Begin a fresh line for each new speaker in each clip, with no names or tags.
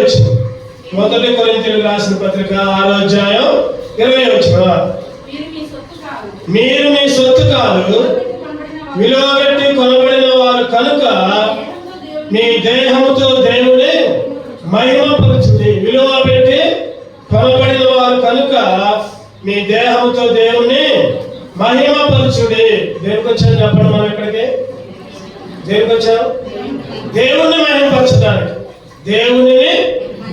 వచ్చిన 1 కొరింథీయులకు రాసిన పత్రిక 6వ అధ్యాయం 20వ వచనం. మీరు మీ సొత్తు కాదు, విలువ పెట్టి కొనబడిన వారు కనుక మీ దేహముతో దేవుని మహిమపరచుడి. విలువ పెట్టి కొనబడిన వారు కనుక మీ దేహముతో దేవుని మహిమపరచుడి. దేవునికి వచ్చాను చెప్పండి. మనం ఇక్కడికి దేవునికి వచ్చాం దేవుణ్ణి మహిమపరచడానికి, దేవుని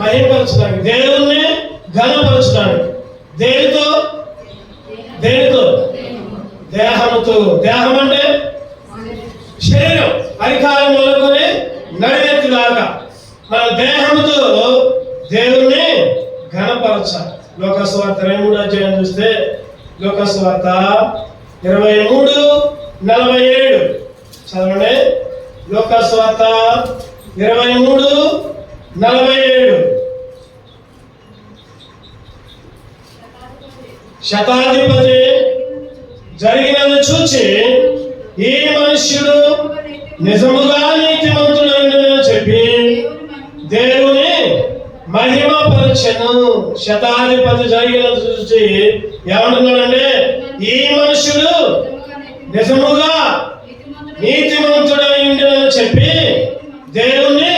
మహిమపరచడానికి, దేవుణ్ణి ఘనపరచడానికి. దేనితో? దేనితో? దేహముతో. దేహం అంటే శరీరం, అధికారం మొదలుకొని నడినెత్తి దాకా మన దేహంతో దేవుణ్ణి ఘనపరచాలి. లోకాసు వార్త 23వ అధ్యాయం చూస్తే, లోకాసు వార్త 23:47 చదవండి. లోకాసు వార్త 23:47. శతాధిపతి జరిగినది చూచి ఈ మనుష్యుడు నిజముగా నీతిమంతుడని చెప్పి దేవుని మహిమపరచెను. శతాధిపతి జరిగినది చూచి ఏమంటున్నాడంటే, ఈ మనుష్యుడు నిజముగా నీతిమంతుడని చెప్పి దేవుణ్ణి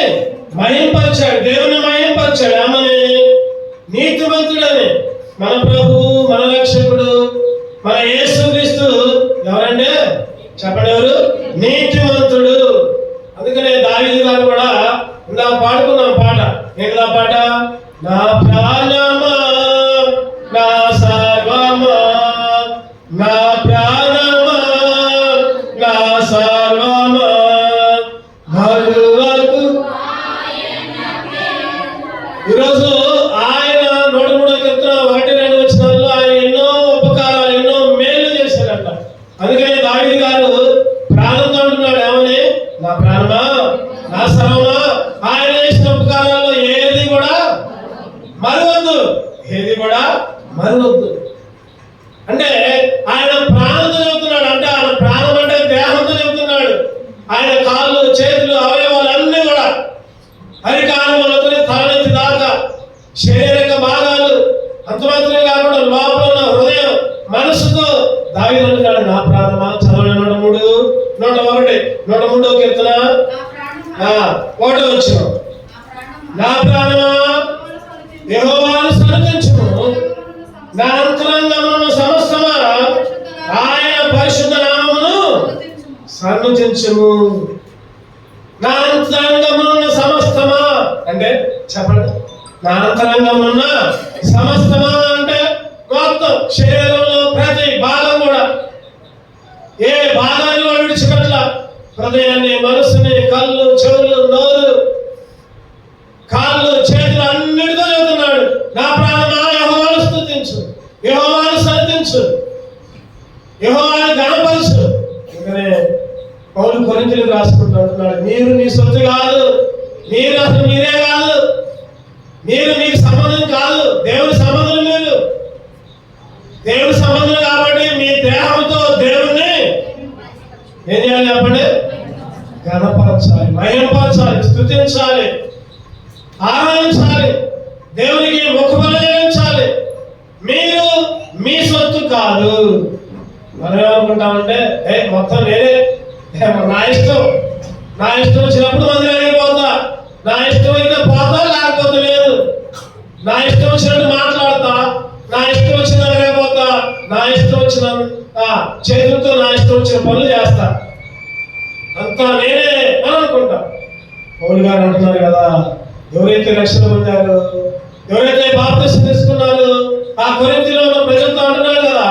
మహిమపరిచాడు. దేవుని మహిమపరిచాడు. ఆమెని నీతిమంతుడని. మన ప్రభు, మన రక్షకుడు, మన యేసుక్రీస్తు ఎవరంటే చెప్పండి, ఎవరు? నీతిమంతుడు. అందుకనే దావీదు గారు కూడా ఇందా పాడుకున్నాం పాట. ఏంటా పాట? నా ప్రాణమా, నా సర్వమా, నా ప్రాణమా, నా సర్వమా, మరువకు. ఈరోజు ఆయన 103వ కీర్తన 1-2 వచనాల్లో ఆయన ఎన్నో ఉపకారాలు, ఎన్నో మేలు చేశారంట. అందుకని దావీదు గారు ప్రాణంతో అంటున్నాడు, ఏమని? నా ప్రాణమా, నా సర్వమా. ఆయన చేసిన ఉపకారాల్లో ఏది కూడా మరవద్దు, ఏది కూడా మరవద్దు. అంటే ఆయన ప్రాణంతో చెబుతున్నాడు. అంటే ఆయన ప్రాణం అంటే దేహంతో చెబుతున్నాడు. ఆయన కాళ్ళు, చేతులు, అవయవాలు అన్నీ కూడా అరికాలు మొదలుకొని తలనెత్తి దాకా శారీరక భాగాలు అంత మాత్రమే కాకుండా లోపల ఉన్న హృదయం, మనసుతో దావీదు అంటున్నాడు, నా ప్రాణమా. చదవండి. 103వ కీర్తన 1వ వచనం. నా ప్రాణమా యెహోవాను స్తుతించుము, నా అంతరంగమును సమస్తమా ఆయన పరిశుద్ధ నామమును సన్నుతించుము. నా అంతరంగమున్న సమస్తమా అంటే చెప్పండి, నా అంతరంగమున్న సమస్తమా అంటే మొత్తం శరీరంలో ప్రతి భాగం కూడా, ఏ భాగాన్ని కూడా విడిచిపెట్ల. హృదయాన్ని, మనసుని, కళ్ళు, చెవులు, నోరు, కాళ్ళు, చేతులు అన్నిటితో చెబుతున్నాడు, నా ప్రాణమా యెహోవాను స్తుతించు, యెహోవాను సన్నిధించు, యెహోవాను ఘనపరచు. అందుకనే పౌలు కొరింథీయులకు రాసుకుంటూ అంటున్నాడు, మీరు నీ సొత్తు కాదు, మీరు అసలు మీరే కాదు, మీరు మీకు సంబంధం కాదు, దేవుని సంబంధం. మీరు దేవుని సంబంధం కాబట్టి మీ దేహంతో దేవుణ్ణి ఏం చేయాలి చెప్పండి? ఘనపరచాలి, మహిమపరచాలి, స్తుతించాలి, ఆరాధించాలి, దేవునికి ముఖబలి చెల్లించాలి. మీరు మీ సొత్తు కాదు. మనం ఏమనుకుంటామంటే, మొత్తం నేనే, నా ఇష్టం వచ్చినప్పుడు మందిరానికి పోతా, నా ఇష్టం అయితే పోతా, లేకపోతే లేదు, నా ఇష్టం వచ్చినట్టు మాట్లాడతా, నా ఇష్టం వచ్చిన దగ్గర పోతా, నా ఇష్టం వచ్చిన చేతులతో నా ఇష్టం వచ్చిన పనులు చేస్తా, అంతా నేనే అని అనుకుంటా. పౌలు గారు అంటున్నారు కదా, ఎవరైతే రక్షణ పొందారు, ఎవరైతే బాప్తిసం తీసుకున్నారు, ఆ కొరింథీలో ఉన్న ప్రజలతో అంటున్నారు కదా,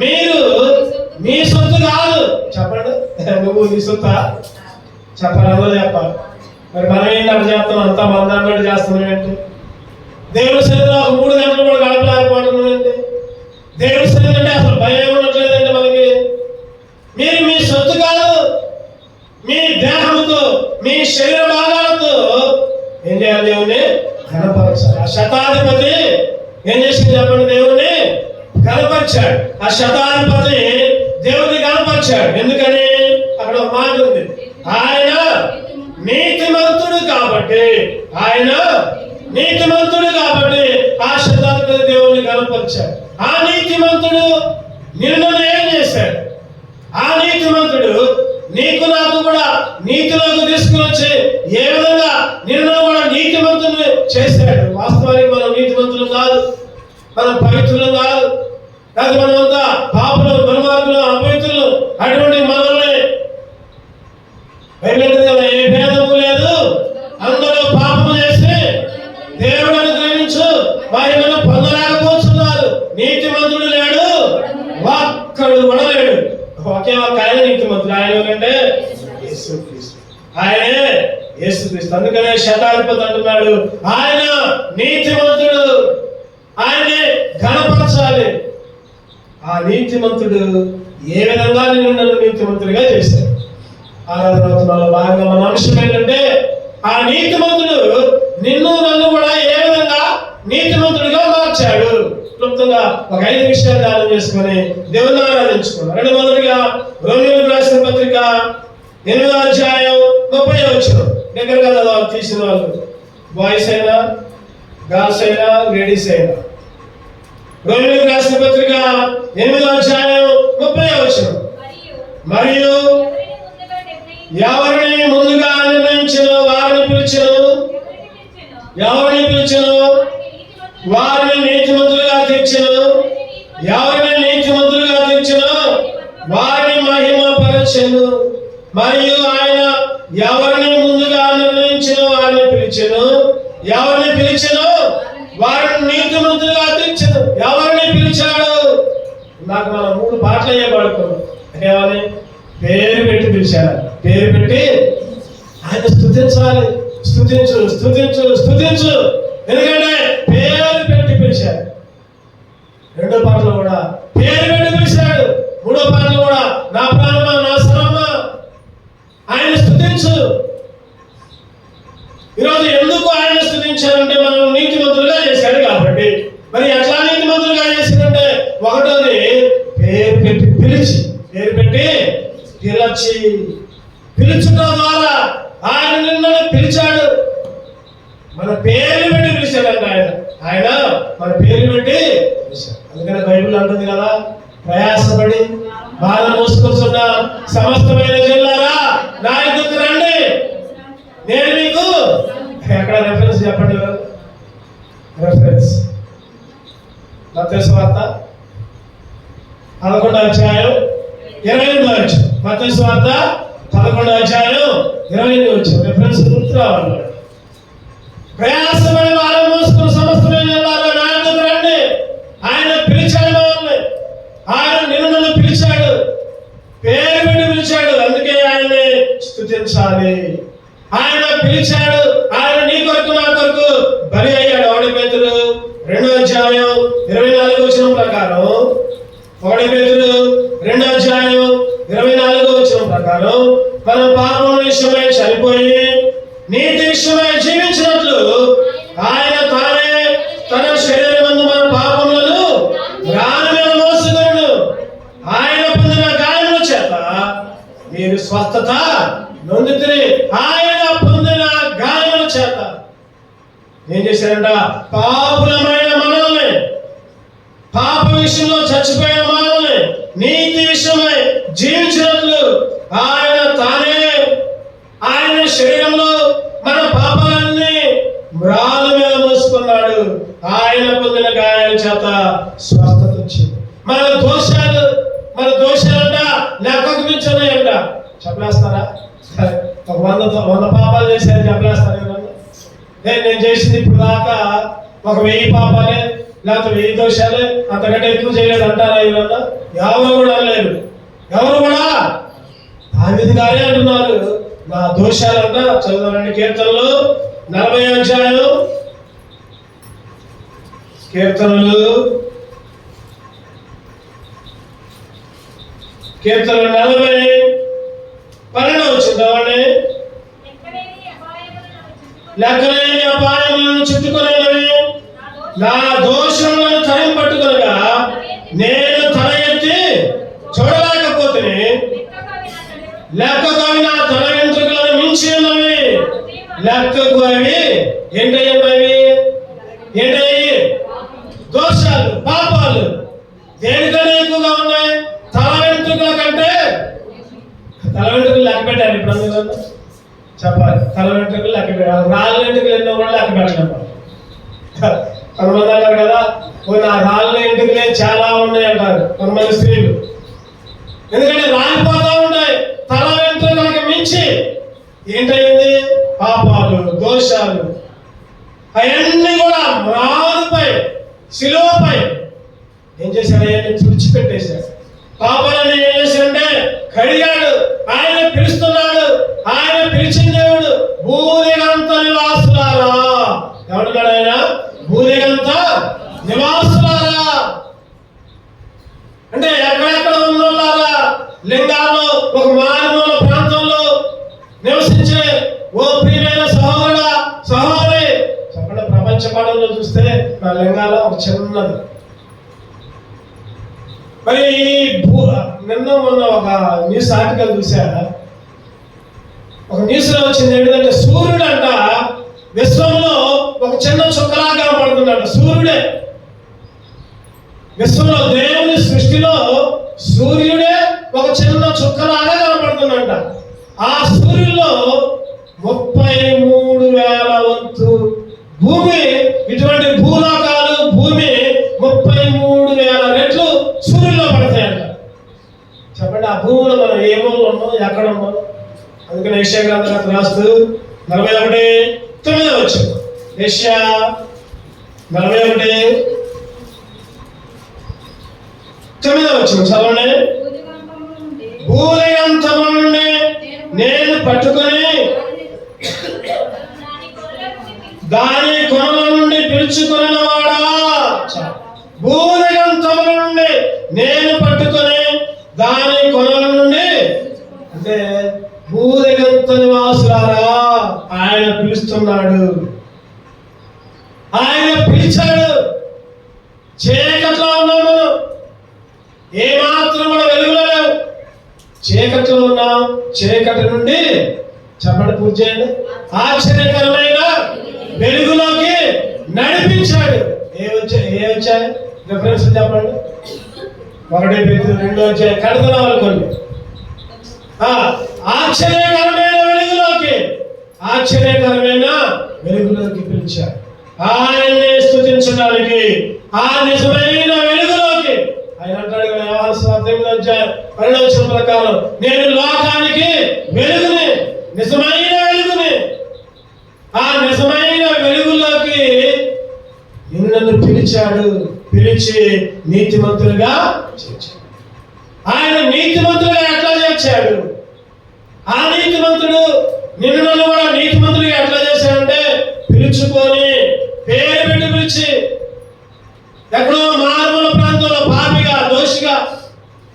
మీరు మీ సొత్తు కాదు. చెప్పండి, నువ్వు నీ సొత్తా? చెప్పాలి, అందరూ చెప్పాలి. మరి మనం ఏంటి అక్కడ చేస్తాం? అంతా మందన్నట్టు చేస్తున్నాం ఏంటి? దేవుని సన్నిధిలో ఒక 3 గంటలు కూడా గడపలేకపోతున్నాం ఏంటి? దేవుని సన్నిధి అంటే అసలు భయం ఉండట్లేదండి మనకి. మీరు మీ సొత్తు కాదు, మీ దేహంతో, మీ శరీర భాగాలతో ఏం చేయాలి? దేవుణ్ణి ఘనపరచాలి. ఆ శతాధిపతి ఏం చేసింది చెప్పండి? దేవుణ్ణి ఘనపరిచాడు. ఆ శతాధిపతి దేవుని ఘనపరిచాడు. ఎందుకని? అక్కడ ఒక మాట ఉంది, ఆయన నీతిమంతుడు కాబట్టి, ఆయన నీతిమంతుడు కాబట్టి ఆ శతాధిపతి దేవుణ్ణి కనపరిచాడు. ఆ నీతిమంతుడు నిన్ను ఏం చేశాడు? ఆ నీతిమంతుడు నీకు నాకు కూడా నీతిలోకి తీసుకుని వచ్చి ఏ విధంగా నిన్ను కూడా నీతిమంతుని చేశాడు. వాస్తవానికి మనం నీతిమంతులు కాదు, మనం పవిత్రులు కాదు, కాదు మనమంతా పాపులు, దుర్మార్గులు, అపవిత్రులు. అటువంటి మనల్ని ఏ భేదము లేదు, అందరూ పాపము చేసి దేవుడిని గ్రహించు వారిని పొందలేకపోతున్నారు. నీతిమంతుడు లేడు, ఒక్కడు కూడా లేడు. ఒకే ఒక్క ఆయన నీతిమంతుడు. ఆయన ఎవరంటే యేసుక్రీస్తు. ఆయనే యేసుక్రీస్తు. అందుకనే శతాధిపతి అంటున్నాడు ఆయన నీతిమంతుడు, ఆయనే ఘనపరచాలి. ఆ నీతిమంతుడు ఏ విధంగా నన్ను నీతిమంతుడిగా చేశాడు. ఆరాధనలో భాగంగా మన అంశం ఏంటంటే ఆ నీతిమంతుడు నిన్ను నన్ను కూడా ఏ విధంగా నీతిమంతుడిగా మార్చాడు. క్లుప్తంగా ఒక 5 విషయాలు ధ్యానం చేసుకుని దేవుని ఆరాధించుకున్నాం. మొదటిగా రోమీయులకు రాసిన పత్రిక 8వ అధ్యాయం 30వ వచనం. దగ్గర కదా తీసిన వాళ్ళు, బాయ్స్ అయినా గర్ల్స్ అయినా లేడీస్ అయినా. రోమీయులకు రాసిన పత్రిక 8వ అధ్యాయం 30వ వచనం. మరియు ఎవరిని ముందుగా నిర్ణయించను వారిని పిలిచెను, ఎవరిని పిలిచెను వారిని నీతిమంతులుగా తీర్చెను, ఎవరిని నీతిమంతులుగా తీర్చెను వారిని మహిమ పరచెను. మరియు ఆయన ఎవరిని ముందుగా నిర్ణయించెను వారిని పిలిచెను, ఎవరిని పిలిచెను వారిని నీతిమంతులుగా తీర్చెను. ఎవరిని పిలిచాడు? నాకు మనం 3 పాటలు అయ్యేవాడుకున్నాం. ఏమని? పేరు పెట్టి పిలిచాడు. పేరు పెట్టి ఆయన స్తుతించాలి. స్తుతించు స్తుతించు స్తుతించు, ఎందుకంటే పేరు పెట్టి పిలిచాడు. 2వ పాటలో కూడా పేరు పెట్టి పిలిచాడు. 3వ పాటలో కూడా నా ప్రాణమా నా సర్వమా ఆయన స్తుతించు. ఈరోజు ఎందుకు ఆయన స్తుతించారంటే మనం నీతిమంతులుగా చేశాడు కాబట్టి. మరి ఎట్లా నీతిమంతులుగా చేసిందంటే ఒకటోది పేరు పెట్టి పిలిచి, పేరు పెట్టి పిలిచి, పిలుచుట ద్వారా ఆయన నిన్ను పిలిచాడు. మన పేర్లు పెట్టి పిలిచాడంట ఆయన. ఆయన మన పేర్లు పెట్టి పిలిచాడు. అందుకని బైబిల్ అంటుంది కదా, ప్రయాసపడి బాధ మోసుకొస్తున్న సమస్తమైన జిల్లారా నా యొద్దకు రండి, నేను మీకు. ఎక్కడ రెఫరెన్స్ చెప్పండి? రెఫరెన్స్ మత్తయి సువార్త 11వ అధ్యాయం 28వ వచనం. మత్తయి సువార్త 11వ అధ్యాయం 28వ వచనం. రెఫరెన్స్ గుర్తు రావాలి. ప్రయాసపడి భారం మోసుకున్న సమస్తమైన జిల్లారా నా యొద్దకు రండి. ఆయన పిలిచాడు మనల్ని, ఆయన నిన్ను పిలిచాడు, పేరు పెట్టి పిలిచాడు. అందుకే ఆయన్ని స్తుతించాలి. ఆయన పిలిచాడు, ఆయన నీ కొరకు నా కొరకు బలి అయ్యాడు. 1 పేతురు 2వ అధ్యాయం 24వ వచనం ప్రకారం, 1 పేతురు 2వ అధ్యాయం 24వ వచనం ప్రకారం మన పాపం విషయమై చనిపోయి నీతి విషయమై జీవించినట్లు ఆయన తానే తన శరీరమందు మన పాపములను రాని మీద మోసుకొనెను. ఆయన పొందిన గాయముల చేత మీరు స్వస్థత నొందితిరి. ఆయన పొందిన గాయముల చేత ఏం చేశారంట? పాపులమైన మనల్ని, పాప విషయంలో చచ్చిపోయిన మనల్ని నీతి విషయమై జీవించినట్లు ఆయన తానే ఆయన శరీరంలో మన పాపాలన్నీ మ్రాల మీద మోసుకున్నాడు. ఆయన పొందిన గాయాల చేత స్వస్థత వచ్చింది. మన దోషాలంట లెక్కకు మించున్నాయంట. చెప్పలేస్తారా? ఒక 100 పాపాలు చేశారు, చెప్పలేస్తారా? నేను చేసింది ఇప్పుడు దాకా ఒక 1000 పాపాలే, లేకపోతే 1000 దోషాలే, అంతకంటే ఎక్కువ చేయలేదు అంటారా? ఇవన్నా ఎవరు కూడా అనలేదు. ఎవరు కూడా దావీదు గారే అంటున్నారు నా దోషాలంట. చదువుతారండి కీర్తనలు 40వ అధ్యాయం, కీర్తనలు 40 12వ వచనం. లెక్కలేని అపాయములను చుట్టుకొనేవి నా దోషములను తరం పట్టుకొనగా నేను తల ఎత్తి చూడలేకపోతే లెక్కకు అవి నా తల వెంట్రుకలను మించి ఉన్నవి. లెక్కకు అవి ఏంటయ్యవి? పెట్టాలి ఇప్పుడు అందులో చెప్పాలి. తల వెంట్రుకలు లెక్క పెట్టాలి. రాళ్ళ వెంట్రుకలు ఎన్నో కూడా లెక్క పెట్టలేము. కొంతమంది అంటారు కదా, నా రాళ్ళ వెంట్రుకలే చాలా ఉన్నాయి అంటారు కొంతమంది స్త్రీలు. ఎందుకంటే రాలిపోతా ఉంటాయి. తల వెంట్రుకలకు మించి ఏంటయింది? పాపాలు, దోషాలు అవన్నీ కూడా రాళ్ళపై, శిలువపై ఏం చేశాడు? అవన్నీ తుడిచిపెట్టేశాడు. పాపాలని ఏం చేశాడంటే కడిగాడు. ఆయన పిలుస్తున్నాడు. ఆయన పిలిచిన దేవుడు భూదిగంత నివాసులారా. ఎవడున్నాడు ఆయన? భూదిగంత నివాసులారా అంటే ఎక్కడెక్కడ ఉన్నోళ్ళారా? లింగాల్లో ఒక మారుమూల ప్రాంతంలో నివసించే ఓ ప్రియమైన సహోదరుడా, సహోదరి చెప్పండి. ప్రపంచ పడంలో చూస్తే నా లింగాల ఒక చిన్నది. మరి నిన్న మొన్న ఒక న్యూస్ ఆర్టికల్ చూసా. ఒక న్యూస్ లో వచ్చింది ఏంటంటే సూర్యుడు అంట విశ్వంలో ఒక చిన్న చుక్కలాగా కనపడుతున్నాడు. సూర్యుడే విశ్వంలో, దేవుని సృష్టిలో సూర్యుడే ఒక చిన్న చుక్కలాగా కనపడుతున్నాడంట. ఆ సూర్యుల్లో 33,000 వంతు భూమి, ఇటువంటి భూలోకాలు, భూమి 33,000 రెట్లు సూర్యుల్లో పడతాయంట. చెప్పండి, ఆ భూమిలో మనం ఏ మూలలో ఉన్నాం, ఎక్కడ ఉన్నాం? అందుకని యెషయా గ్రంథకర్త రాస్తూ 41:9 వచ్చింది. యెషయా 41:9 వచ్చింది. చదవండి. భూదిగంతము నుండి నేను పట్టుకొని దాని కొనల నుండి పిలుచుకున్న వాడా. భూదిగంతము నుండి నేను పట్టుకొని దాని కొనల నుండి అంటే భూదిగంత నివాసులారా ఆయన పిలుస్తున్నాడు. ఆయన పిలిచాడు. చీకట్లో ఉన్నాం మనం, ఏమాత్రం మనం వెలుగులో లేవు. చీకట్లో ఉన్నాం. చీకటి నుండి చెప్పండి, పూజ చేయండి, ఆశ్చర్యకరమైన వెలుగులోకి నడిపించాడు. ఏ వచ్చాయి రిఫరెన్స్ చెప్పండి. 1 Peter 2 వచ్చాయి. కడుతున్నావాలి కొన్ని. ఆశ్చర్యకరమైన వెలుగులోకి, ఆశ్చర్యకరమైన వెలుగులోకి పిలిచాడు. ఆయన్ని స్తుతించడానికి, ఆ నిజమైన వెలుగులోకి. ఆయన అంటాడు కదా, యోహాను సువార్త 8:12 ప్రకారం నేను లోకానికి వెలుగుని, నిజమైన వెలుగుని. ఆ నిజమైన వెలుగులోకి నిన్ను పిలిచాడు. పిలిచి నీతిమంతులుగా చేర్చాడు. ఆయన నీతిమంతులుగా ఎట్లా చేర్చాడు? ఆ నీతిమంతుడు నిన్ను కూడా నీతిమంతులుగా ఎట్లా చేశాడంటే పిలుచుకొని పేరు పెట్టి పిలిచి, ఎక్కడో మారుమూల ప్రాంతంలో పాపిగా, దోషిగా,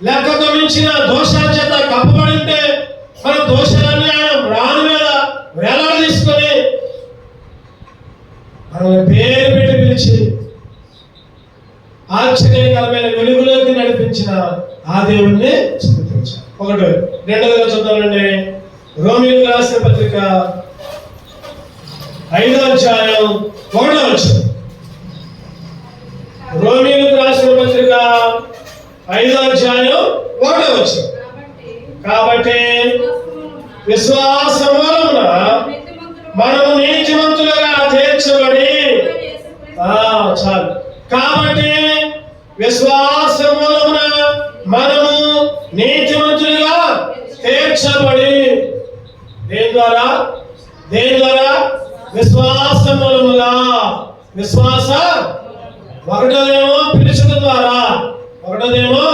లెక్కకు మించిన దోషాల చేత కప్పబడి ఉంటే మన దోషాలన్నీ ఆయన రాను మీద వేలాడ తీసుకొని మనల్ని పేరు పెట్టి పిలిచి ఆశ్చర్యకరమైన వెలుగులోకి నడిపించిన ఆ దేవుణ్ణి స్తుతించాలి. 1. 2వ చూద్దామండి. రోమీయులకు రాసిన పత్రిక 5వ అధ్యాయం 1వ వచనం. రోమీయులకు రాసిన పత్రిక 5వ అధ్యాయం 1వ వచనం. కాబట్టి విశ్వాస మూలమున మనము నీతిమంతులుగా తీర్చబడి, చాలు. కాబట్టి విశ్వాస మూలమున మనము నీతిమంతులుగా తీర్చబడి, దేని ద్వారా? దేని ద్వారా? విశ్వాస మూలముగా. విశ్వాస ఒకటోదేమో పిలుచుట ద్వారా, ఒకటోదేమో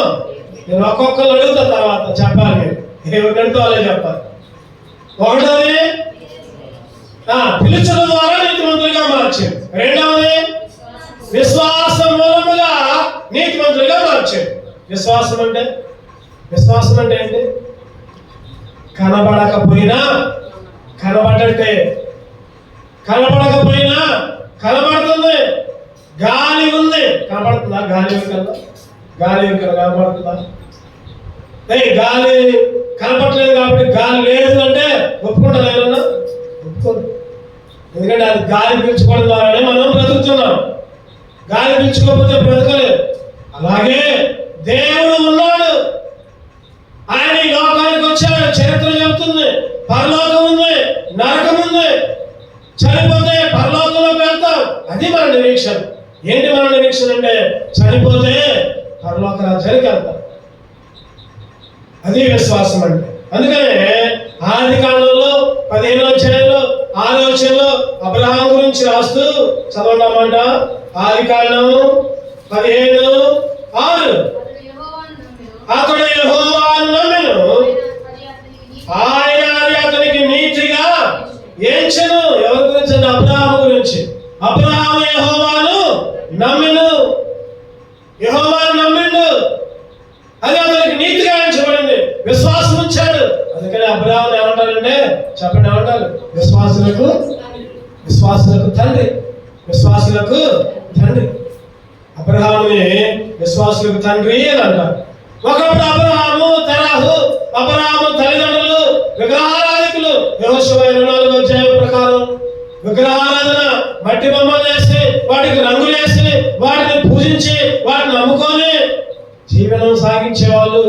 నేను ఒక్కొక్కరు అడుగుతా తర్వాత చెప్పాలి, ఎవరు అడుగుతావాలో చెప్పాలి. ఒకటోది పిలుచుట ద్వారా నీతిమంతులుగా మార్చాడు. రెండవది విశ్వాసం మూలముగా నీతిమంతులుగా మార్చాడు. విశ్వాసం అంటే ఏంటి? కనబడకపోయినా కనబడటే, కనబడకపోయినా కనబడుతుంది. గాలి ఉంది, కనబడుతుందా? గాలి కనబడుతుందా? గాలి కనపడలేదు కాబట్టి గాలి లేదు అంటే ఒప్పుకుంటారు ఎవరన్నా? ఒప్పుకోరు. ఎందుకంటే అది గాలి పీల్చుకోవడం ద్వారానే మనం బ్రతుకుతున్నాం. గాలి పీల్చుకోకపోతే బ్రతకలేదు. అలాగే దేవుడు ఉన్నాడు. ఆయన ఈ లోకానికి వచ్చాడు. చరిత్ర చెబుతుంది పరలోకం ఉంది, నరకం ఉంది. చనిపోతే పరలోకంలోకి వెళ్తాం, అది మన నిరీక్షణ. ఏంటి మన నిరీక్షణ అంటే చనిపోతే పరలోక రాజ్యానికి వెళ్తాం, అది విశ్వాసం అంటే. అందుకనే ఆది కాండంలో 15వ అధ్యాయంలో 6వ వచనంలో అబ్రహాం గురించి రాస్తూ చదవడమంట. ఆది కాండం 15:6, అతడు యెహోవాను నమ్మెను, ఆయన అతనికి నీతిగా ఎంచెను. ఎవరి గురించి అంటే అబ్రహాం గురించి. అబ్రహాము యెహోవాను నమ్మెను, యెహోవాను నమ్మిండు, అది అతనికి నీతిగా ఎంచబడింది, విశ్వాసం ఉంచాడు. అందుకని అబ్రహాం ఏమంటారంటే చెప్పండి, ఏమంటారు? విశ్వాసులకు తండ్రి, విశ్వాసులకు తండ్రి. అబ్రహాముని విశ్వాసులకు తండ్రి అని అంటారు. ఒకప్పుడు అబ్రహాము తల్లిదండ్రులు విగ్రహారాధికులు. యెహోషువ 24వ అధ్యాయం ప్రకారం విగ్రహారాధన, మట్టి బొమ్మలు వేసి వాటికి రంగులేసి వాటిని పూజించి వాటిని నమ్ముకొని జీవనం సాగించేవాళ్ళు.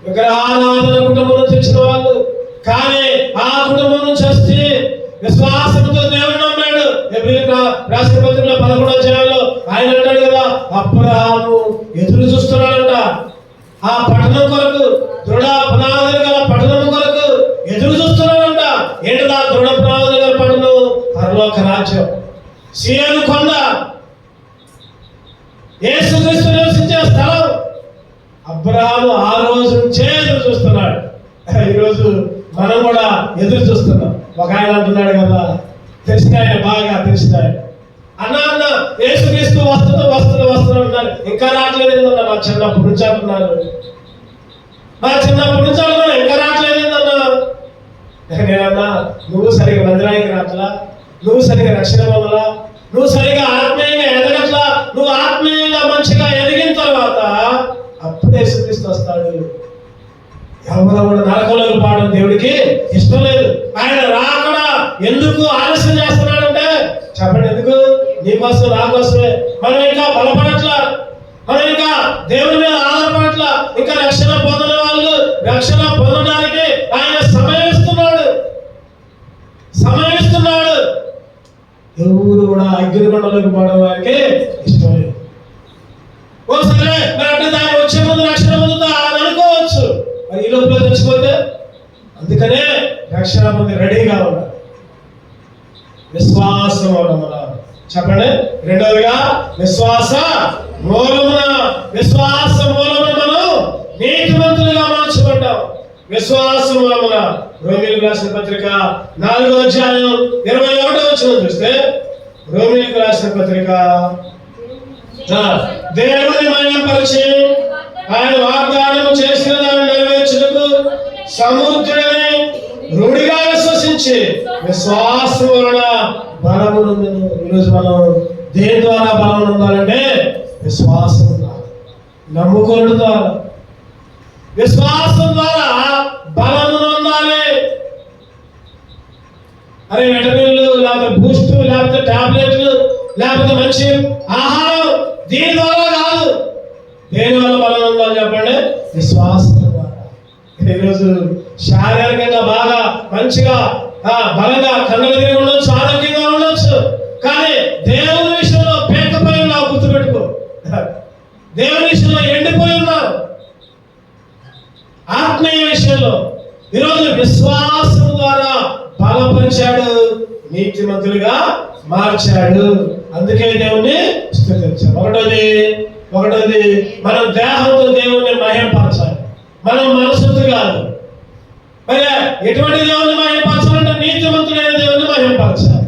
విగ్రహారాధన కుటుంబం నుంచి వచ్చిన వాళ్ళు. కానీ ఆ కుటుంబం నుంచి వచ్చి విశ్వాసంతో దేవుని నమ్మాడు. రాసిన పత్రికలో 11వ అధ్యాయంలో ఆయన అంటాడు కదా, అబ్రహాము ఎదురు చూస్తున్నాడంట ఆ పట్టణం కొరకు, దృఢ పునాదులు గల పట్టణం కొరకు ఎదురు చూస్తున్నాడంట. ఏంటదా దృఢ పునాదులు గల పట్టణం? పరలోక రాజ్యం, సీయోను కొండ, యేసుక్రీస్తు నివసించే స్థలం. అబ్రహాము ఆ రోజు నుంచే ఎదురు చూస్తున్నాడు. ఈరోజు మనం కూడా ఎదురు చూస్తున్నాం. ఒక ఆయన అంటున్నాడు కదా, తెలిసిన ఆయన, బాగా తెలిసిన ఆయన, అన్న యేసుక్రీస్తు వస్తున్నారు, ఇంకా రావట్లేదు ఏందన్నా? మా చిన్నప్పటి నుంచి అంటున్నారు, ఇంకా రావట్లేదు ఏందన్నా? నేనన్నా, నువ్వు సరిగా మందిరానికి రాట్లా, నువ్వు సరిగా రక్షణ పొందలా, నువ్వు సరిగా ఆత్మీయంగా ఎదగట్లా. నువ్వు ఆత్మీయంగా మంచిగా ఎదిగిన తర్వాత అప్పుడే యేసుక్రీస్తు వస్తాడు. ఎవరు కూడా నరకంలోకి పోవడం దేవుడికి ఇష్టం లేదు. ఆయన రాకుండా ఎందుకు ఆలస్యం చేస్తున్నాడంటే చెప్పండి, ఎందుకు? నీకోసం, నా కోసమే. మనం ఇంకా బలపడట్లా, మనం ఇంకా దేవుడి మీద ఆధారపడట్లా. ఇంకా రక్షణ పొందని వాళ్ళు రక్షణ పొందడానికి ఆయన సమయం ఇస్తున్నాడు. ఎవరు కూడా అగ్నిగుండంలోకి పోవడం వారికి ఇష్టం లేదు. ఓసరే మరి అంటే దాన్ని వచ్చే ముందు రక్షణ పొందుతా అని అనుకోవచ్చు, మరి ఈ లోపల తెచ్చిపోతే. అందుకనే రక్షణ పొంది రెడీగా ఉండాలి. విశ్వాసం మూలమున చెప్పండి. రెండవదిగా విశ్వాస మూలమున మనం నీతిమంతులుగా మార్చబడ్డాం. విశ్వాస మూలమున రోమీయులకు రాసిన పత్రిక 4వ అధ్యాయం 21వ వచనం చూస్తే, రోమీయులకు రాసిన పత్రిక, దేవుని మహిమపరిచి ఆయన వాగ్దానం చేసిన దాన్ని నెరవేర్చుటకు సముద్రుడని రూఢిగా విశ్వసించి విశ్వాసం వలన బలము నొందెను. ఈరోజు మనం దేని ద్వారా బలం పొందాలంటే విశ్వాసం ద్వారా, నమ్ముకోవడం ద్వారా. విశ్వాసం ద్వారా బలము పొందాలి. అరే విటమిన్లు, లేకపోతే బూస్ట్, లేకపోతే టాబ్లెట్లు, లేకపోతే మంచి ఆహారం, దీని ద్వారా కాదు. దేని వల్ల బలం పొందాలి చెప్పండి? విశ్వాసం ద్వారా. ఈరోజు శారీరకంగా బాగా మంచిగా బలంగా కన్నులు తిరిగి ఉండొచ్చు, ఆరోగ్యంగా ఉండొచ్చు, కానీ దేవుని విషయంలో పేకపోయి ఉన్నావు. గుర్తుపెట్టుకో, దేవుని విషయంలో ఎండిపోయి ఉన్నావు. ఆత్మీయ విషయంలో ఈరోజు విశ్వాసం ద్వారా బలపరిచాడు, నీతిమంతులుగా మార్చాడు. అందుకే దేవుణ్ణి స్తుతించాలి. ఒకటోది మనం దేహంతో దేవుణ్ణి మహిమపరచాలి, మనం మనసుతో కాదు. మరి ఎటువంటి దేవుణ్ణి మహిమపరచాలంటే నీతిమంతుడైన దేవుణ్ణి మహిమపరచాలి.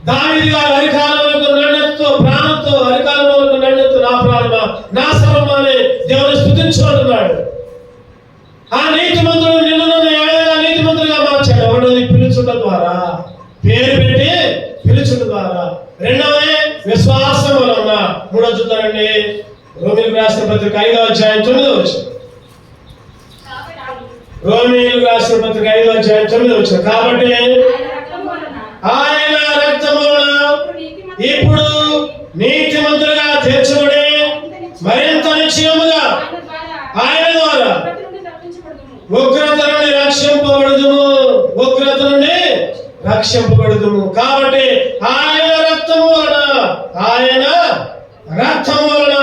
దావీదు గారు అరికాలములకు నన్నెత్తు ప్రాణంతో, అరికాలములకు నన్నెత్తు నా ప్రాణమా, నా సర్వమా అని దేవుని స్తుతించుకుంటున్నాడు. ఆ నీతిమంతుడు నిన్ను నన్ను ఏ విధంగా నీతిమంతులుగా మార్చాడు? ఒకటోది పిలుచుట ద్వారా, పేరు పెట్టి పిలుచుట ద్వారా. రెండవది విశ్వాసం వలన. మూడో చూద్దానండి, రోమీయులకు రాసిన పత్రిక 5వ అధ్యాయం 9వ వచనం. రోమీయులకు రాసిన పత్రిక 5వ అధ్యాయం 9వ వచనం. కాబట్టి ఆయన రక్తమున ఇప్పుడు నీతిమంతులుగా తీర్చబడి మరింత నిశ్చయముగా ఆయన ద్వారా ఉగ్రత నుండి రక్షింపబడుదుము. ఉగ్రత నుండి రక్షింపబడుదుము. కాబట్టి ఆయన రక్తం వలన, ఆయన రక్తం వలన,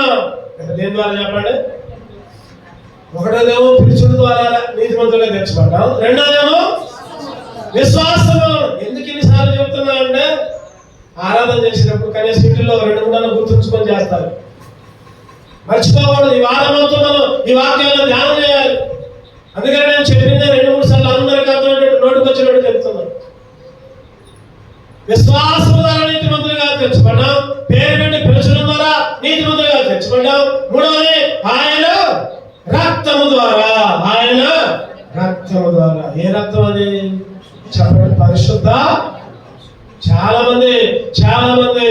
దేని ద్వారా చెప్పండి? ఒకటోదేమో పిలుచుడు ద్వారా నీతిమంతులుగా తెచ్చబడ్డాం, రెండోదేమో విశ్వాసం. ఎందుకు ఇన్నిసార్లు చెప్తున్నా అంటే ఆరాధన చేసినప్పుడు కనీసం ఇంటిలో 2-3 గుర్తుంచుకొని చేస్తారు. మర్చిపోకూడదు. ఈ వారం మొత్తం మనం ఈ వాక్యాలను ధ్యానం చేయాలి. అందుకని నేను చెప్పిందే 2-3 సార్లు అందరికీ అర్థమయ్యేటట్టు నోటికి వచ్చినట్టు చెప్తున్నాను. విశ్వాసం ద్వారా నీతిమంతులుగా తెచ్చబడ్డాం, పేరు పెట్టి పిలుచడం ద్వారా నీతిమంతులుగా తెచ్చబడ్డాం. మూడవది ఆయన రక్తము ద్వారా, ఆయన రక్తము ద్వారా. ఏ రక్తం అది చెప్పండి? పరిశుద్ధ. చాలా మంది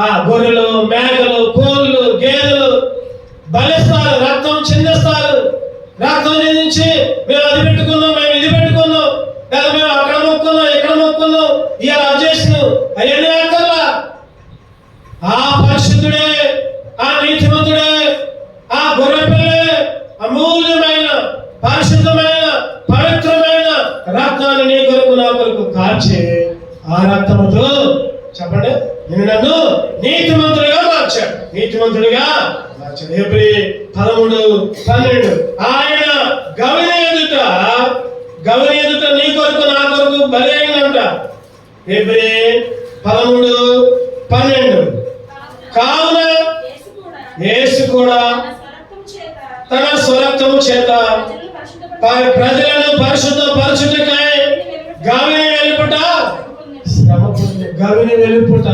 ఆ గొర్రెలు, మేకలు, కోళ్ళు, గేదెలు బలిస్తారు, రక్తం చిందిస్తారు. రక్తం చిందించి మేము అది పెట్టుకున్నాం, మేము ఇది పెట్టుకున్నాం, లేదా మేము అక్కడ మొక్కున్నాం, ఇక్కడ మొక్కున్నాం, ఇలా చేసినాం, అవన్నీ అక్కర్లా. ఆ పరిశుద్ధుడే, ఆ నీతిమంతుడే, ఆ గొర్రె పిల్లే అమూల్యమైన, పరిశుద్ధమైన, పవిత్రమైన రక్తాన్ని నీ కొరకు నా కొరకు కార్చి ఆ రక్తముతో చెప్పండి నేను నన్ను నీతిమంతుడిగా మార్చాడు, నీతిమంతుడిగా మార్చాడు. హెబ్రీ 13:12 ఆయన గవిని ఎదుట నీ కొరకు నా కొరకు బలి అయిందంట. హెబ్రీ 13:12 కావున యేసు కూడా తన స్వరక్తము చేత ప్రజలను పరిశుద్ధపరచుటకై గవిని వెలుపుట శ్రమ పొంది. గవిని వెలుపుట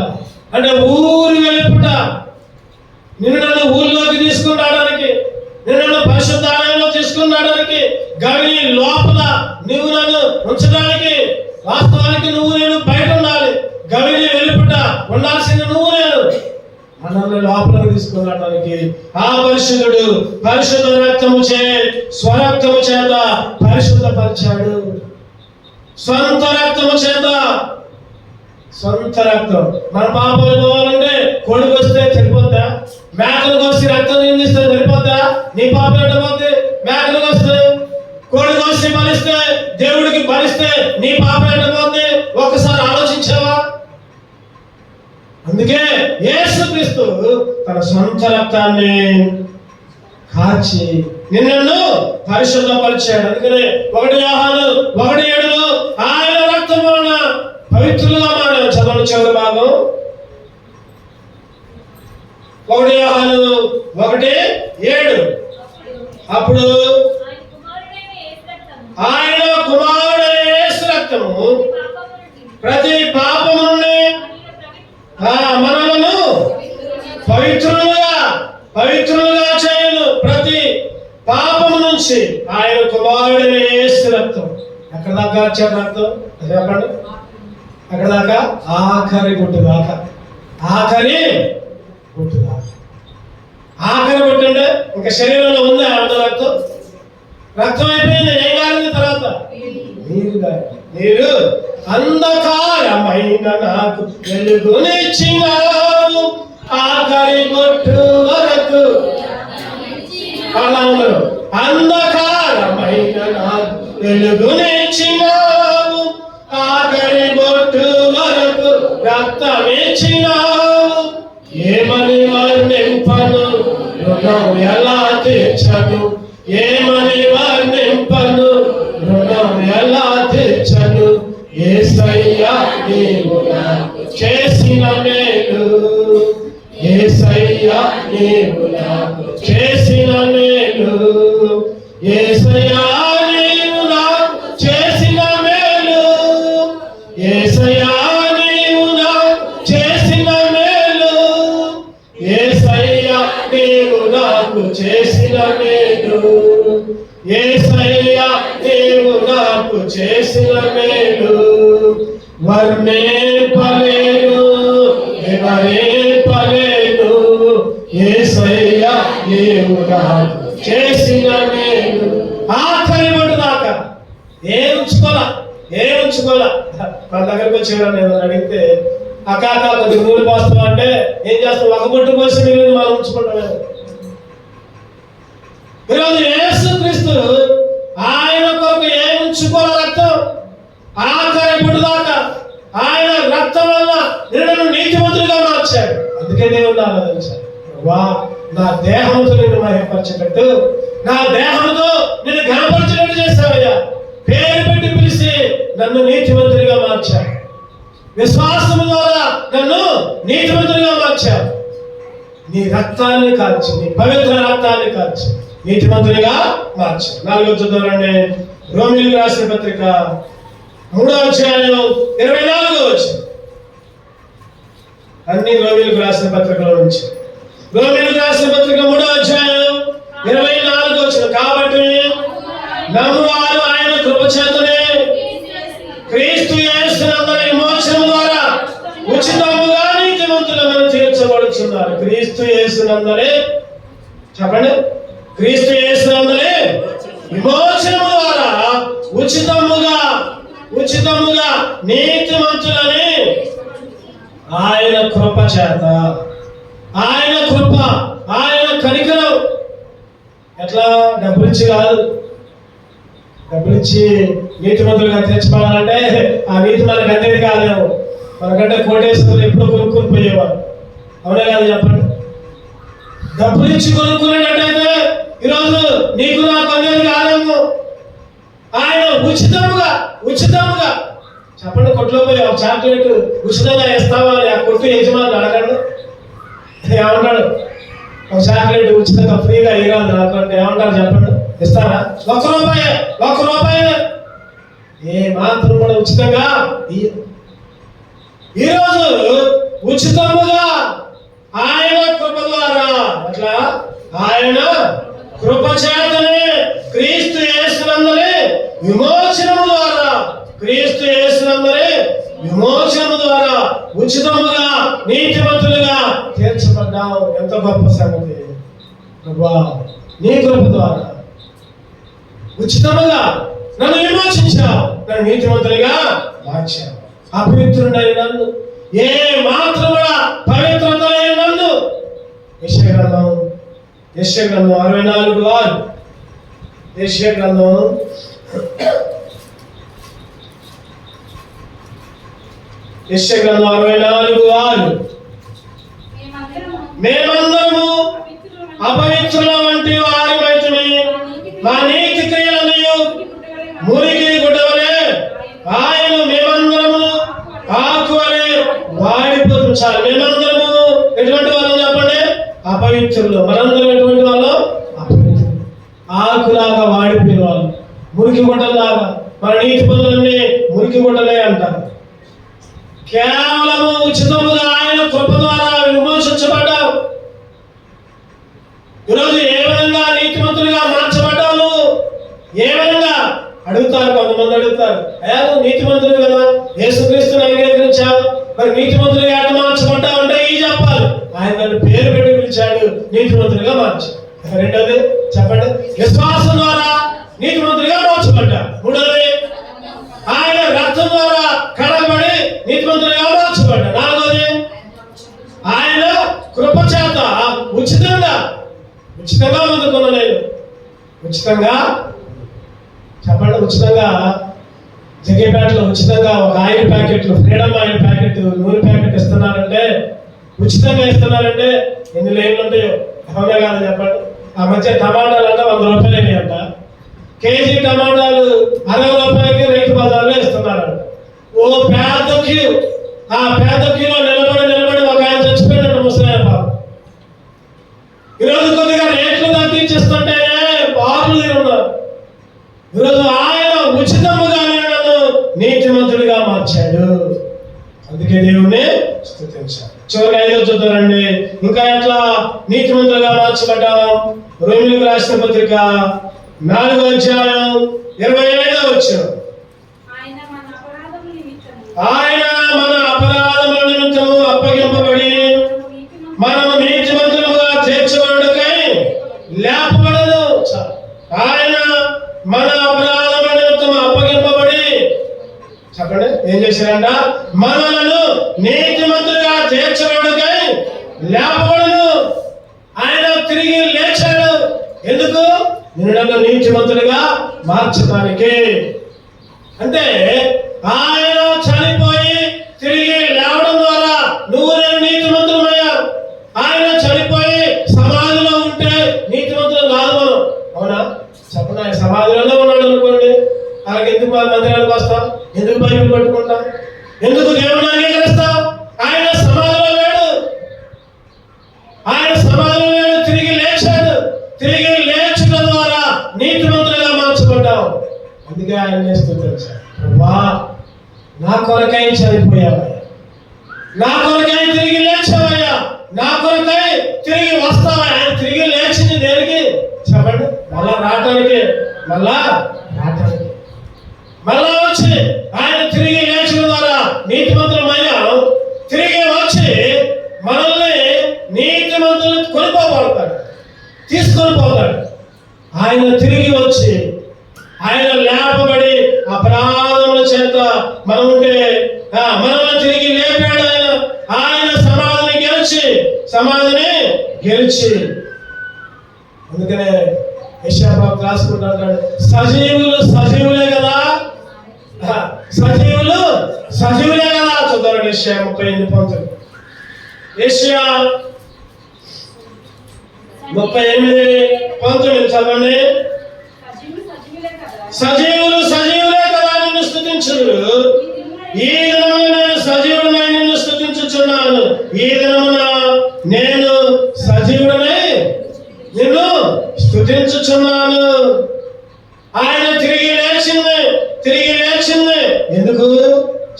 అంటే ఊరు వెలుపుట. నిన్ను నన్ను ఊళ్ళోకి తీసుకుని రావడానికి, నిన్ను నన్ను పరిశుద్ధ ఆలయంలో తీసుకుని రావడానికి, గవిని లోపల నువ్వు నన్ను ఉంచడానికి, వాస్తవానికి నువ్వు నేను బయట ఉండాలి. గవిని వెలుపుట ఉండాల్సింది నువ్వు నేను. మనల్ని లోపలికి తీసుకుని రావడానికి ఆ పరిశుద్ధుడు పరిశుద్ధ రక్తము స్వరక్తము చేత పరిశుద్ధపరిచాడు. స్వంత రక్తము చేత, సొంత రక్తం. మన పాపాలు పోవాలంటే కొడుకు వస్తే సరిపోద్దా? మేకలు కోసి రక్తం నిందిస్తే సరిపోద్దా? నీ పాపం ఎట్టపోతే మేకలు వస్తే, కొడుకు కోసి బలిస్తే, దేవుడికి బలిస్తే నీ పాపం ఎట్టపోతే ఒక్కసారి ఆలోచించావా? అందుకే యేసుక్రీస్తు తన సొంత రక్తాన్ని కార్చి నిన్ను పరిశుద్ధపరిచాడు. అందుకనే 1 యోహాను 1:7 ఆయన రక్తం వలన పవిత్రులుగా మారాడు. చదవండి చివరి భాగం. 1 యోహాను 1:7 అప్పుడు ఆయన కుమారుడైన యేసు రక్తము ప్రతి పాపము నుండి మనలను పవిత్రులుగా చేయను. ప్రతి పాపము నుంచి ఆయన కుమారుడైన యేసు రక్తం ఎక్కడ దాకా వచ్చాడు? రక్తం చెప్పండి. ఎక్కడ దాకా? ఆఖరి గుట్టు దాకా. ఆఖరి గుట్టు దాకా. ఆఖరి గుట్టు అంటే ఇంకా శరీరంలో ఉంది అంత రక్తం. రక్తం అయిపోయింది. ఏం కాలేదు తర్వాత? నీరు. అంధకారమైన నాకు వెలుగునిచ్చినావు ఆఖరి గుట్టు వరకు. అలా ఉన్నారు. అంధకారమైన నాకు వెలుగునిచ్చినావు ఆఖరి గుట్టు వరకు రక్తమిచ్చినావు. ఏమని వర్ణింపను రుణం ఎలా తీర్చను? ఏమని వర్ణింపను రుణం ఎలా తీర్చను? యేసయ్యా నీవు నాకు చేసిన మేలు, యేసయ్యా నీవు నాకు చేసిన మేలు, యేసయ్యా నీవు నాకు చేసిన మేలు, యేసయ్యా నీవు నాకు చేసిన మేలు, యేసయ్యా నీవు నాకు చేసిన మేలు, యేసయ్యా నీవు నాకు చేసిన మేలు. వర్ణింపలేను వివరింపలేను యేసయ్యా నీవు నాకు చేసిన మేలు. ఆఖరి మటు దాకా ఏం ఉంచుకోలా. మన దగ్గరకు వచ్చేవాడు నేను అడిగితే అక్క కొద్ది నూనె పోస్తాం అంటే ఏం చేస్తాం? ఒక బొట్టు పోసి నీళ్ళు మనం ఉంచుకుంటామే. ఈరోజు యేసుక్రీస్తు ఆయన కొరకు ఏం ఉంచుకోవాలి? రక్తం. ఆఖరి పొట్టు దాకా ఆయన రక్తం వల్ల నిన్ను నీతిమంతులుగా మార్చాడు. అందుకే దేవుడు ఆరాధించాడు. వా నా దేహంతో నిన్ను మహిమపరచేటట్టు, నా దేహంతో నిన్ను ఘనపరచేటట్టు చేశావయ్యా. పేరు పెట్టి పిలిచి నన్ను నీతిమంతులుగా మార్చాడు. విశ్వాసము ద్వారా నన్ను నీతిమంతులుగా మార్చాడు. నీ రక్తాన్ని కాల్చి, నీ పవిత్ర రక్తాన్ని కాల్చి నీతిమంతులుగా మార్చాడు. 4వ చూద్దామండి. రోమీయులకు రాసిన పత్రిక 3వ అధ్యాయం 24వ వచనం. అన్ని రోమీయులకు రాసిన పత్రికలో నుంచి. రోమీయులకు రాసిన పత్రిక 3వ అధ్యాయం 24వ వచనం. కాబట్టి నమ్మువారు ఆయన కృపచేతనే క్రీస్తు యేసునందరి విమోచన ద్వారా ఉచితముగా నీతిమంతులుగా తీర్చబడుచున్నారు. క్రీస్తు యేసునందరి, చెప్పండి, క్రీస్తు యేసునందరి విమోచన ద్వారా ఉచితముగా నీతిమంతులని ఆయన కృప చేత, ఆయన కృప, ఆయన కనికరం. ఎట్లా? డబ్బులిచ్చి కాదు. డబ్బులిచ్చి నీతిమంతులుగా తీర్చుకోవాలంటే ఆ నీతి మనకు అందేది కాదేమో. మనకంటే కోటేశ్వరులు ఎప్పుడు కొనుక్కొని పోయేవారు. అవునే కాదు? చెప్పండి. డబ్బులిచ్చి కొనుక్కునేటట్టయితే ఈరోజు నీకు నాకు అందేది కాదేమో. ఆయన ఉచితముగా చెప్పండి. కొట్లో పోయి ఒక చాక్లెట్ ఉచితంగా ఇస్తావా అని ఆ కొట్టు యజమాని అడగండి. ఏమంటాడు? ఒక చాక్లెట్ ఉచితంగా ఫ్రీగా ఇవ్వాలి నాకు అంటే ఏమంటారు? చెప్పండి. ఇస్తారా? ఒక్క రూపాయి ఏ మాత్రం కూడా ఉచితంగా. ఈరోజు ఉచితముగా ఆయన కృప ద్వారా, అట్లా ఆయన కృప చేతనే క్రీస్తు యేసునందరి విమోచనము ద్వారా, క్రీస్తు యేసునందరి విమోచనము ద్వారా ఉచితముగా నీతిమంతులుగా తీర్చబడ్డావు. ఎంత గొప్ప సంగతి! నీ కృప ద్వారా ఉచితముగా నన్ను విమోచించావు, నన్ను నీతిమంతులుగా మార్చావు. అపవిత్రుడైన నన్ను, ఏ మాత్రం కూడా పవిత్రత లేని నన్ను, యెషయా గ్రంథం 64:6. యెషయా గ్రంథం 64:6. మేమందరము అపవిత్రుల వంటి వారిమైతిమి, మా నీతి క్రియలన్నయు మురికి గుడ్డవలే ఆయన మేమందరము ఆకువలే వాడిపోతుంది. చాలు. మేమందరము ఎటువంటి వాళ్ళం చెప్పండి? అపవిత్రులు. మనందరం ఎటువంటి వాళ్ళం? అపవిత్రులు. ఆకులాగా వాడిపోయిన వాళ్ళు, మురికి గుడ్డలాగా. మన నీతి పనులన్నీ మురికి గుడ్డలే అంటారు. కేవలము ఉచితముగా ఆయన కృప ద్వారా విమోచించబడ్డావు. ఈరోజు ఏ విధంగా నీతిమంతులుగా మార్చబడ్డావు? ఏ విధంగా అడుగుతారు? కొంతమంది అడుగుతారు, అయ్యా నువ్వు నీతిమంతులు కదా, యేసుక్రీస్తుని అంగీకరించావు, మరి నీతిమంతులుగా ఎట్లా మార్చబడ్డావు అంటే ఈ చెప్పాలి. ఆయన నన్ను పేరు పెట్టి పిలిచాడు, నీతిమంతులుగా మార్చాడు. రెండోది చెప్పండి, విశ్వాసం ద్వారా నీతిమంతులుగా మార్చబడ్డా. మూడోది ఆయన రక్తం ద్వారా కడగబడి నీతిమంతులుగా మార్చబడ్డా. నాలుగోది ఆయన కృప చేత ఉచితంగా పొందుకున్నాను. ఉచితంగా చెప్పండి. ఉచితంగా జగ్గేపేటలో ఉచితంగా ఒక ఆయిల్ ప్యాకెట్లు, ఫ్రీడమ్ ఆయిల్ ప్యాకెట్, నూనె ప్యాకెట్ ఇస్తున్నారంటే, ఉచితంగా ఇస్తున్నారంటే ఎన్ని లైన్లు ఉంటాయో. అవునా కాదు? చెప్పండి. ఆ మధ్య టమాటాలు అంటే 100 రూపాయలు అంట. కేజీ టమాటాలు 60 రూపాయలకి రైతు బజార్లో ఇస్తున్నారంట. ఓ పేద క్యూ. ఆ పేద క్యూలో నిలబడి ఒక ఆయన చచ్చిపోయినట్టు ముసలాయన బాబు. ఈరోజు కొద్దిగా రేట్లు తగ్గించేస్తుంటేనే బారులు తిరున్నారు. ఈరోజు ఆయన ఉచితముగా నన్ను నీతిమంతుడిగా మార్చాడు. అందుకే దేవుణ్ణి స్తుతించాలి. చివరికి 5వ చూద్దారండి. ఇంకా ఎట్లా నీతిమంతులుగా మార్చబడ్డాం? రోమీయులకు రాసిన పత్రిక 4వ అధ్యాయం 25వ వచనం. ఆయన మన అపరాధముల నిమిత్తము అప్పగింపబడి మనము నీతిమంతులుగా తీర్చబడుటకై లేపబడను. ఆయన మన అపరాధముల నిమిత్తం అప్పగింపబడి, చెప్పండి, ఏం చేశారంట? మనలను నీతిమంతులుగా తీర్చబడుటకై లేపబడను. ఆయన తిరిగి లేచాడు. ఎందుకు? నిన్ను నీతిమంతులుగా మార్చడానికి. అంటే ఆయన చనిపోయి తిరిగి లేవడం ద్వారా నువ్వు నేను నీతిమంతులమయ్యావు. ఆయన చనిపోయి సమాధిలో ఉంటే నీతిమంతులు కాదు మనం. అవునా? చెప్పండి. ఆయన సమాధిలోనే ఉన్నాడు అనుకోండి, అలాగే ఎందుకు మందిరానికి వస్తాం? ఎందుకు బైబిల్ పట్టుకుంటాం? ఎందుకు దేవుని అంగీకరిస్తాం? ఆయన సమాధిలో లేడు. ఆయన సమాధిలో లేడు, తిరిగి లేచాడు. తిరిగి లేచడం ద్వారా నీతిమంతులుగా మార్చబడ్డాం. అందుకే ఆయన స్తుతించాడు. ప్రభువా, నా కొరకై చనిపోయావయ్యా, నా కొరకై తిరిగి లేచావయ్యా, నా కొరకై తిరిగి వస్తావా. ఆయన తిరిగి లేచింది దేనికి చెప్పండి? మళ్ళా రావటానికి. మళ్ళా వచ్చి ఆయన తిరిగి లేచడం ద్వారా నీతిమంతులమయ్యాం. తిరిగి వచ్చి మనల్ని నీతిమంతులు కొనిపోబడతాడు, తీసుకొని పోతాడు. ఆయన తిరిగి వచ్చి ఆయన లేపబడి అపరాధముల చేత మనం ఉంటే మనల్ని తిరిగి లేపాడు. ఆయన సమాధిని గెలిచి అందుకనే యెషయా ప్రవక్త రాసుకుంటాడు, సజీవులు సజీవులే కదా, సజీవులు సజీవులే కదా. చూద్దాం యెషయా 38:19. యెషయా 38:19 చదవండి. సజీవులు సజీవులే కదా నిన్ను స్తుతించుదురు. ఈ దినమున నేను సజీవుడనై నిన్ను స్తుతించుచున్నాను. ఈ దినమున నేను సజీవుడనై నిన్ను స్తుతించుచున్నాను. ఆయన తిరిగి లేచింది ఎందుకు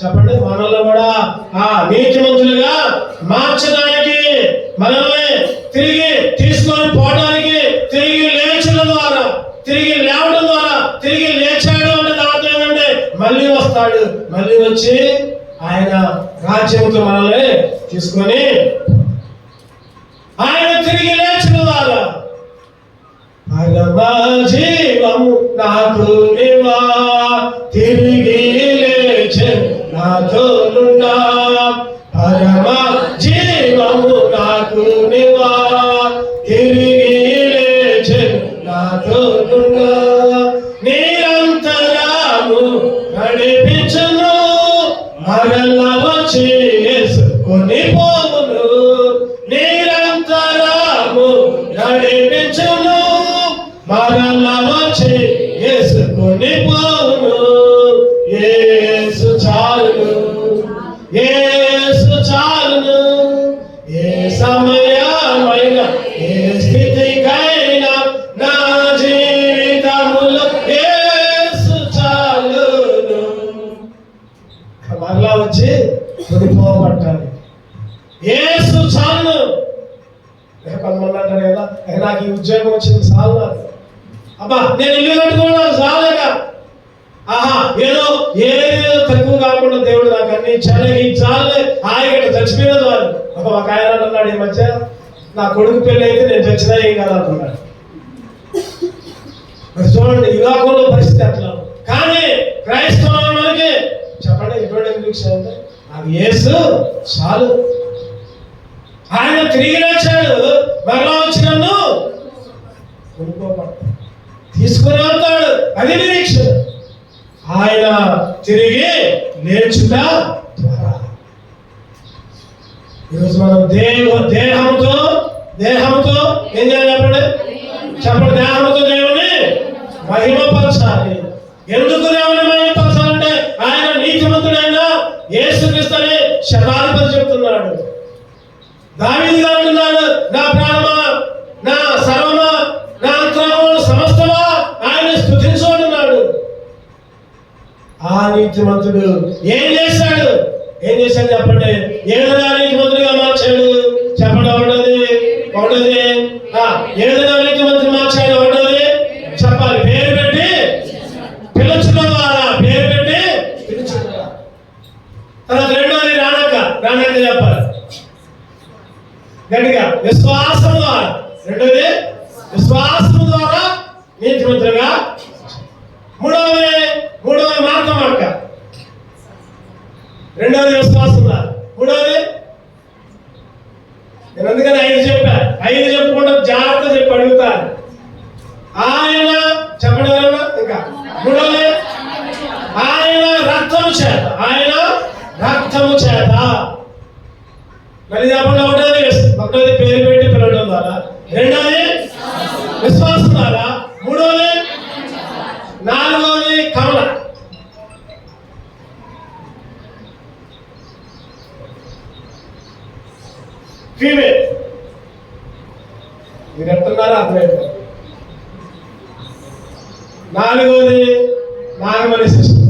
చెప్పండి? మనల్ని కూడా నీతిమంతులుగా మార్చడానికి, మనల్ని తిరిగి తీసుకొని పోవడానికి, తిరిగి లేచడం ద్వారా, తిరిగి లేవడం ద్వారా. తిరిగి లేచాడు అంటే దాంతో ఏమంటే మళ్ళీ వస్తాడు. మళ్ళీ వచ్చి ఆయన రాజ్యంతో మనల్ని తీసుకొని ఆయన తిరిగి లేచిన ద్వారా జీవము నాకు నివా, తిరిగి లేచి నాతోనున్నా. పరమ జీవము నాకు నివా, తిరిగి లేచి నాతోనున్నా. నిరంతరము నడిపించును, మరల వచ్చి యేసుకొని పోవును. నిరంతరము నడిపించును, మరల వచ్చి యేసుకొని పోవును. యేసు చాలును, యేసు చాలును. ఏ సమయమైన ఏ స్థితికైనా నా జీవితములో యేసు చాలును. మరలా వచ్చి కొనిపోబట్టాలి. యేసు చాలును. కొంతమంది అంటారు కదా, నాకు ఈ ఉద్యోగం వచ్చింది చాలు, అబ్బా నేను ఇల్లు కట్టుకోవడానికి చాలేక, ఏదో ఏదో తక్కువ కాకుండా దేవుడు నాకు అన్ని చల్లగి చాలే ఆయన చచ్చిపోయిన వాళ్ళు. ఒక ఆయన అన్నాడు ఈ మధ్య, నా కొడుకు పెళ్ళి అయితే నేను చచ్చినా ఏం కాదు అంటున్నాడు. మరి చూడండి, ఈ లోకంలో పరిస్థితి అట్లా. కానీ క్రైస్తవం మనకి చెప్పండి ఎటువంటి విషయం అంటే నాకు యేసు చాలు. ఆయన తిరిగి లేచాడు, మరలా వచ్చి నన్ను తీసుకుని వెళ్తాడు. అది నిరీక్షణ. ఆయన తిరిగి లేచుట ద్వారా ఈరోజు మనం దేహంతో ఏం చేయాలి చెప్పండి? దేహంతో దేవుని మహిమపరచాలి. ఎందుకు దేవుని మహిమపరచాలంటే ఆయన నీతిమంతుడైన యేసుక్రీస్తు అని శతాధిపతి చెప్తున్నాడు. దావీదు గారు అంటున్నాడు, నా ప్రాణమా, నా సర్వమా, నా అంతరంగము సమస్తమా ఆయన స్తుతించున్నాడు. ఆ నీతిమంతుడు ఏం చేశాడు చెప్పండి? ఏదైనా నీతిమంతుడిగా మార్చాడు చెప్పండి. ఒకటోది ఏదైనా నీతిమంతుడు మార్చాడు. ఒకటోది చెప్పాలి, పేరు పెట్టి పిలుచడం ద్వారా, పేరు పెట్టి పిలుచడం ద్వారా. తర్వాత రెండోది రానాక చెప్పాలి గట్టిగా, విశ్వాసం ద్వారా. రెండోది విశ్వాసం ద్వారా నీతిమంతులుగా. మూడవది మార్గ. రెండవది విశ్వాసం ద్వారా. మూడవది నేను అందుకని 5 చెప్పా. 5 చెప్పుకుంటా జాగ్రత్త చెప్పి అడుగుతాను. ఆయన చెప్పడం ఇంకా. మూడవది ఆయన రక్తం చేత, ఆయన రక్తము చేత. మరి చెప్పండి, ఒకటోది పేరు పెట్టి పిలవడం ద్వారా, రెండోది విశ్వాసం ద్వారా, మూడోది, నాలుగోది కమల. ఫీమేల్. మీరు ఎట్టున్నారో అర్థమైపోయింది. నాలుగోది నాగమణి సిస్టమ్.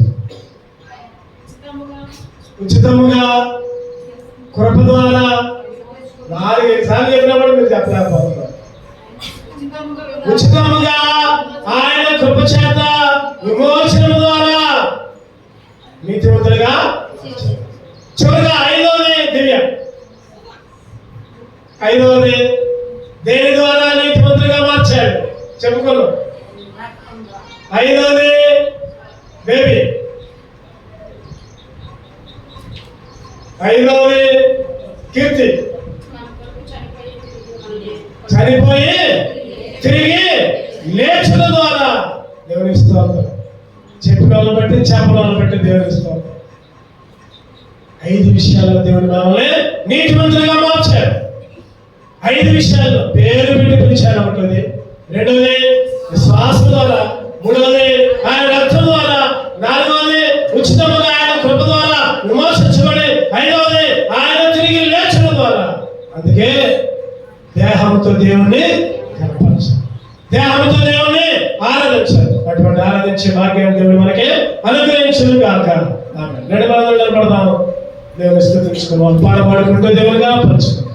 ఉచితముగా కృప ద్వారా. 4 సార్లు చెప్పినప్పుడు మీరు చెప్పలేకపోతున్నారు. ఉచితముగా ఆయన కృప చేత విమోచన ద్వారా నీతిమంతులుగా. చివరిగా ఐదవది దివ్యం. ఐదవది దేని ద్వారా నీతిమంతులుగా మార్చాడు చెప్పుకున్నాం. ఐదవది బేబీ. ఐదవది కీర్తి. చనిపోయి తిరిగి లేచిన ద్వారా దేవుని స్తోత్రం. చెప్పిన వాళ్ళని బట్టి చేపల వాళ్ళని బట్టి దేవుని స్తోత్రం. 5 విషయాల్లో దేవుడు మనల్ని నీతిమంతులుగా మార్చాడు. 5 విషయాల్లో పేరు పెట్టి పిలిచాడు. ఒకటోది, రెండోది విశ్వాసం ద్వారా, మూడవది ఆయన రక్తం ద్వారా, నాలుగవది ఉచితముగా ఆయన కృప ద్వారా విమోచించబడి, ఐదవది ఆయన తిరిగి లేచిన ద్వారా. అందుకే దేహంతో దేవుణ్ణి కనపరచాలి, దేహంతో దేవుణ్ణి ఆరాధించాలి. అటువంటి ఆరాధించే భాగ్యాన్ని దేవుడు మనకి అనుగ్రహించును గాక. ఆమేన్. 2 నిలబడదాము, దేవుని స్తుతించుకుని పాడబడుకుంటూ దేవుని కనపరచుకుందాం.